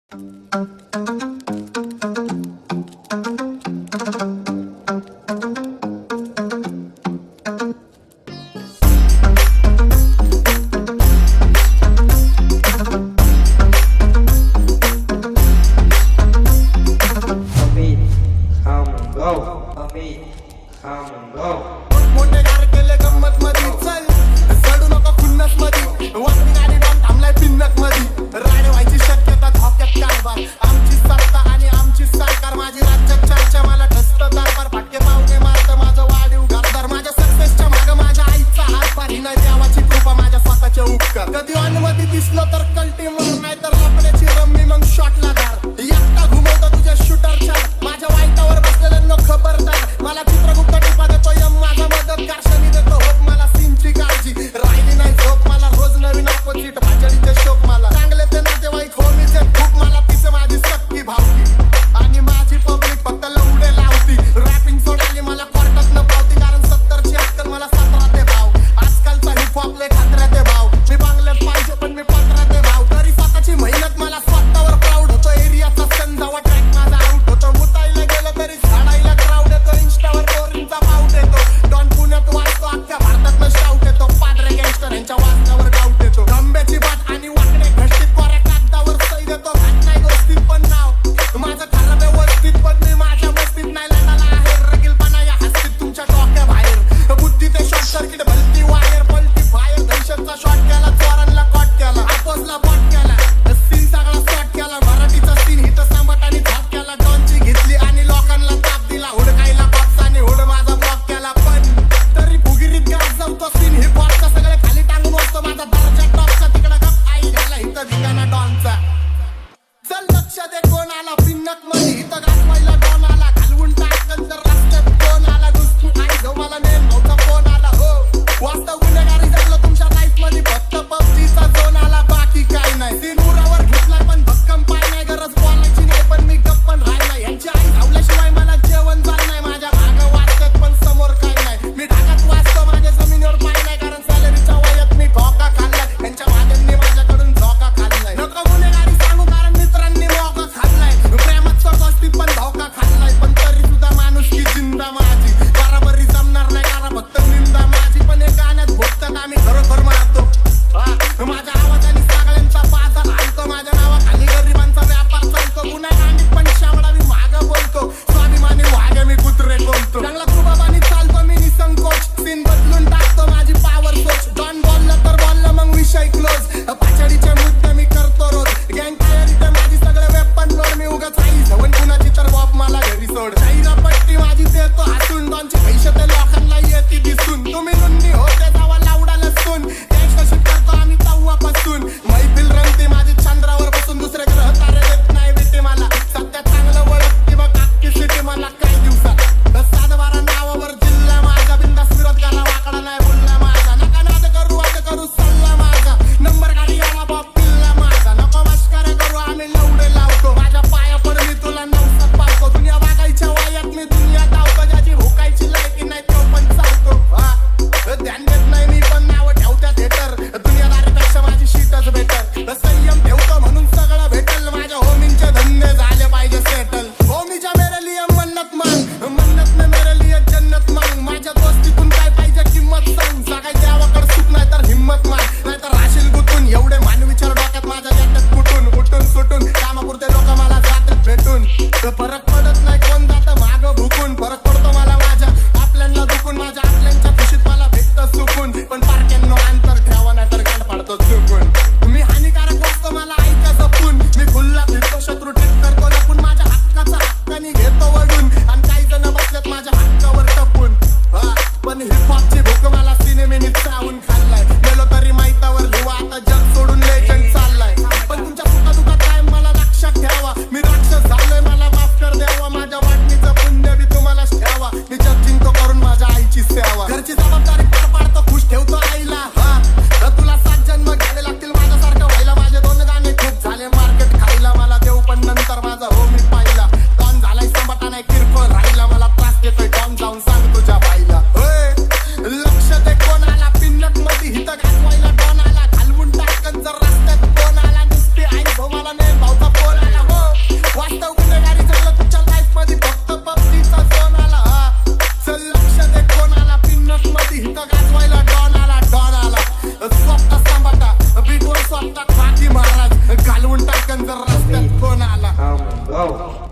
मोठेगार केले गंमत मधी चल चढू नको खुन्नस मधी वाकडी गाडी डॉन थांबलाय पिन्नक मधी राडे व्हायची शक्यता धोक्यात कारभार आमची सत्ता आणि आमची सरकार माझी राज्यात चर्चा मला ठसत दरबार फाटके पावणे मारत माझं वाढीव घरदार माझ्या सक्सेसच्या माग माझ्या आईचा हातभार ही नाही देवाची कृपा माझ्या स्वतःच्या उपकार कधी अनुमती दिसलो तर कल्टी म्हणून नाही तर लपड्याची रम्मी मग शॉटला धार एकटा घुमवतो तुझ्या शूटरच्या माझ्या वाईटावर बसलेल्यांना खबरदार मला चित्रगुप्त टिपा देतो यम माझा मदतगार शनी देतो होप मला सीनची काळजी राहिली नाही झोप मला रोज नवीन ऑपोजिट भाजडीचे शोक मला चांगले ते नातेवाईक होमीचे खूप मला तिचं माझी सक्की भावकी आणि माझी पब्लिक फक्त लवडे लावती रॅपिंग सोडाली मला कोर्टात न पावती कारण 70ची अक्कल मला 17 ते भाव आजकालचा हिप हॉप लय खात्र्याते भाव मी बांगल्यात पाहिजे पण मी पत्राते भाव तरी स्वतःची मेहनत मला स्वतःवर प्राऊड होतो एरियाचा सन जावा ट्रॅक माझा आउट होतो मुतायला गेलं तरी झाडायला क्राऊड येतो इंस्टावर पोरींचा पाऊट येतो डॉन पुण्यात वाजतो अख्ख्या भारतात शाऊट येतो पादरे गँगस्टर यांच्या वाजण्यावर डाऊट येतो गंब्याची बात आणि वाकडे घष्टीत कोऱ्या कागदावर सही देतो घाट नाही गोष्टीत पण नाव माझं खरं व्यवस्थित पण मी माझ्या मस्तीत नाही लढाला आहे रगीलपणा या हस्तीत तुमच्या डोक्या बाहेर बुद्धी ते शॉर्ट सर्किट भलती वायर पलटी फायर दहशतचा शॉट केला चोरांना कॉट केला आपोसला बॉट केला सीन सगळा शॉट केला मराठीचा सीन हित सांबट आणि झाप केला डॉनची घेतली आणि लोकांना ताप दिला हुडकायला बॉक्स आणि हुड माझा ब्लॉक केला पण तरी फुगिरीत गाजवतो सीन हिप हॉपचा सगळे खाली टांगून बसतो माझा दर्जा टॉपचा तिकडं गप आई घाला हित धिंगाणा डॉनचा चल लक्ष दे कोण आला पिन्नक मध्ये हित गाजवायला डॉन आला घालवून टाकन जर रस्त्यात कोण आला दुसरी आई जो मला नेम नव्हता फोन आला हो वास्तव गुन्हेगारी झालं तुमच्या लाईफ मध्ये फक्त पबजीचा झोन आला बाकी काय नाही सीन उरावर घेतलाय पण भक्कम पाय नाही गरज बोलायची नाही पण मी गप्प पण राहिलाय यांची आई धावल्याशिवाय मला जेवण जात नाही माझ्या भागा वाचतात पण समोर काय नाही मी ढाकात वाचतो माझ्या जमिनीवर पाय नाही कारण सॅलरीच्या वयात मी धोका खाल्लाय यांच्या वाद्यांनी माझ्याकडून धोका खाल्लाय नको गुन्हेगारी सांगू कारण मित्रांनी मोका खाल्लाय प्रेमात गोष्टीत पण धोका खाल्लाय पण तरी सुद्धा माणूस की जिंदा माझी बराबरी जमणार नाही कारण फक्त निंदा माझी पण हे गाण्यात भोगतात आम्ही खरोखर मारतो माझ्या आवाजाने सगळ्यांचा बाजार आणतो माझ्या नावाखाली गरिबांचा व्यापार चालतो गुन्हा गांडीत पण शावडा मी मागं बोलतो स्वाभिमानी वाघे मी कुत्रे बोलतो चांगला कुबाबानी चालतो मी निसंकोच सीन बदलून टाकतो माझी पावर सोच डॉन बोललं तर बोललं मग विषय क्लोज पाछडीचे मुद्दे मी करतो रोज गँग तयारीते माझी सगळे वेपन लोड मी उगाच आई झवण कुणाची तर बॉब मला घरी सोड शाहीरा पट्टी माझी देतो हातून डॉनचे पैसे ते लोकांना येते दिसून तुम्ही नुन्नी होते जावा लावडा लसून गँगस्टरशिप करतो आम्ही तव्हापासून मैफिल रंगते माझी चंद्रावर बसून दुसरे ग्रह तारे देत नाही भेटे मला सध्या चांगलं वळखते मग अख्खी सिटी मला काही दिवसात सातबारा नावावर जिल्हा माझा बिंदास विरोध करा वाकडा नाही बोलला माझा नका नाद करू सल्ला माझा नंबर गाडी आला बाप पिल्ला माझा नको मस्कऱ्या करू आम्ही लवडे लावतो माझ्या पायावर मी तुला नवसात पावतो दुनिया वागायच्या वयात मी दुनिया धावतो ज्याची भुकायची लायकी नाही तो पण चालतो ध्यान देत नाही मी पण नाव ठेवत्यात हेटर दुनियादारीपेक्षा माझी शीटच बेटर संयम ठेवतो म्हणून सगळं भेटल माझ्या होमींचे धंदे झाले पाहिजे सेटल होमीच्या मेरे लिए मन्नत मांग मन्नत ने मेरे लिए जन्नत मांग माझ्या दोस्तीतून काय पाहिजे किंमत सांग सगळ्या देवाकडे सुख नाही तर हिंमत माग नाही तर राशील गुतून एवढे मानवीच्या डोक्यात माझ्या जातात कुठून सुटून कामापुरते लोक मला जातात भेटून फरक पडत नाही कोण जातं मागं भुकून फरक पडतो मला माझ्या आपल्यांना दुखून माझ्या आपल्यांच्या खुशीत मला भेटतं सुकून पण पारक्यांनो अंतर ठेवा नाही तर गाठ पाडतो चुकून मी हानिकारक वाटतो मला ऐका जपून मी खुल्ला फिरतो शत्रू ट्रिक करतो लपून माझ्या हक्काचा हक्कानी घेतो वडून आणि काही जण बसल्यात माझ्या हक्कावर टपून पण हिप हॉपची भूक मला सिनेमेनी चावून खाल्लाय गेलो तरी माहितावर लिवा आता जग सोडून लेजंड चाललाय पण तुमच्या सुखादुखात काय मला लक्षात ठेवा मी राक्षस झालोय मला माफ कर द्यावा माझ्या वाटणीचं पुण्य बी तुम्हालाच ठेवा मी जग जिंकतो करून माझ्या आईची सेवा घरची जबाबदारी पार पाडतो खुश ठेवतो आईला तर तुला 7 जन्म घ्यावे लागतील माझ्यासारखं व्हायला माझे 2 गाणे खूप झाले मार्केट खायला मला देऊ पण स्वतः खाकी महाराज घालवून टाकन जर रस्त्यात कोण आला.